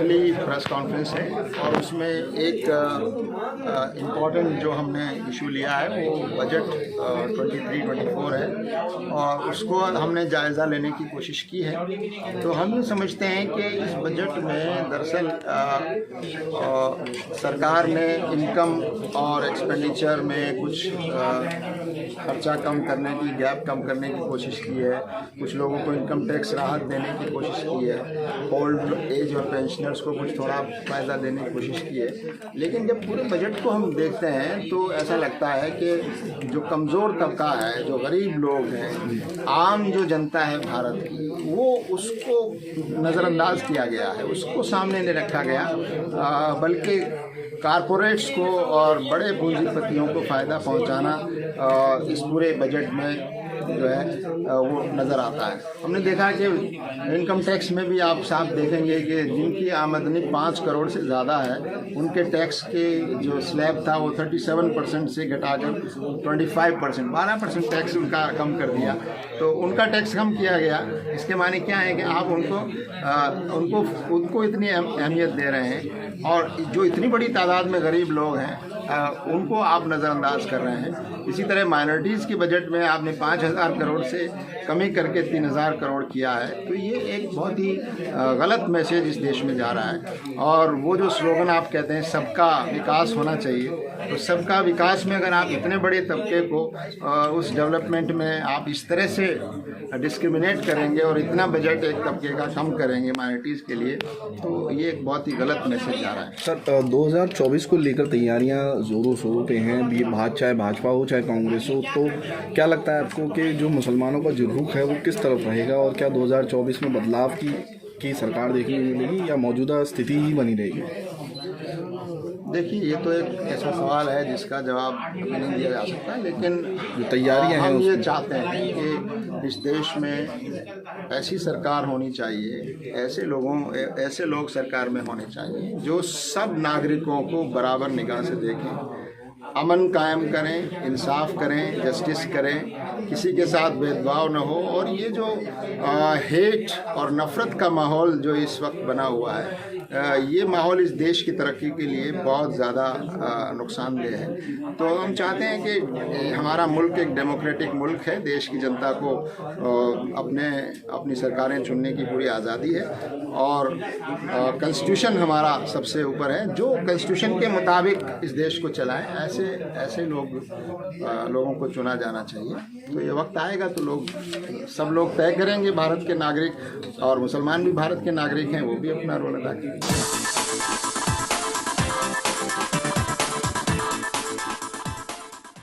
Weekly press conference है और उसमें एक इम्पॉर्टेंट जो हमने इशू लिया है वो बजट 23-24 है और उसको हमने जायज़ा लेने की कोशिश की है। तो हम ये समझते हैं कि इस बजट में दरअसल सरकार ने इनकम और एक्सपेंडिचर में कुछ खर्चा कम करने की, गैप कम करने की कोशिश की है। कुछ लोगों को इनकम टैक्स राहत देने की कोशिश की है, ओल्ड एज और पेंशनर्स को कुछ थोड़ा फ़ायदा देने की कोशिश की है। लेकिन जब पूरे बजट को हम देखते हैं तो ऐसा लगता है कि जो कमज़ोर तबका है, जो गरीब लोग हैं, आम जो जनता है भारत की, वो उसको नज़रअंदाज किया गया है, उसको सामने नहीं रखा गया, बल्कि कारपोरेट्स को और बड़े पूंजीपतियों को फ़ायदा पहुंचाना इस पूरे बजट में जो है वो नज़र आता है। हमने देखा कि इनकम टैक्स में भी आप साफ देखेंगे कि जिनकी आमदनी 5 करोड़ से ज़्यादा है उनके टैक्स के जो स्लैब था वो 37% से घटाकर 25%, 12% टैक्स उनका कम कर दिया। तो उनका टैक्स कम किया गया, इसके माने क्या है कि आप उनको इतनी अहमियत दे रहे हैं और जो इतनी बड़ी तादाद में गरीब लोग हैं उनको आप नज़रअंदाज कर रहे हैं। इसी तरह माइनॉरिटीज़ के बजट में आपने 5,000 करोड़ से कमी करके 3,000 करोड़ किया है। तो ये एक बहुत ही गलत मैसेज इस देश में जा रहा है। और वो जो स्लोगन आप कहते हैं सबका विकास होना चाहिए, तो सबका विकास में अगर आप इतने बड़े तबके को उस डेवलपमेंट में आप इस तरह से डिस्क्रिमिनेट करेंगे और इतना बजट एक तबके का कम करेंगे माइनॉरिटीज़ के लिए, तो ये एक बहुत ही गलत मैसेज जा रहा है। सर 2024 को लेकर तैयारियां ज़ोरों शोरों पे हैं, चाहे भाजपा हो चाहे कांग्रेस हो, तो क्या लगता है आपको कि जो मुसलमानों का जो रुख है वो किस तरफ रहेगा और क्या 2024 में बदलाव की सरकार देखने को मिलेगी या मौजूदा स्थिति ही बनी रहेगी? देखिए, ये तो एक ऐसा सवाल है जिसका जवाब नहीं दिया जा सकता, लेकिन जो तैयारियां हैं हम ये चाहते हैं कि इस देश में ऐसी सरकार होनी चाहिए, ऐसे लोग सरकार में होने चाहिए जो सब नागरिकों को बराबर निगाह से देखें, अमन कायम करें, इंसाफ करें, जस्टिस करें, किसी के साथ भेदभाव न हो। और ये जो हेट और नफ़रत का माहौल जो इस वक्त बना हुआ है, ये माहौल इस देश की तरक्की के लिए बहुत ज़्यादा नुकसानदेह है। तो हम चाहते हैं कि हमारा मुल्क एक डेमोक्रेटिक मुल्क है, देश की जनता को अपनी सरकारें चुनने की पूरी आज़ादी है और कॉन्स्टिट्यूशन हमारा सबसे ऊपर है। जो कॉन्स्टिट्यूशन के मुताबिक इस देश को चलाएं, ऐसे लोगों को चुना जाना चाहिए। तो ये वक्त आएगा तो सब लोग तय करेंगे, भारत के नागरिक और मुसलमान भी भारत के नागरिक हैं, वो भी अपना रोल अदा करेंगे।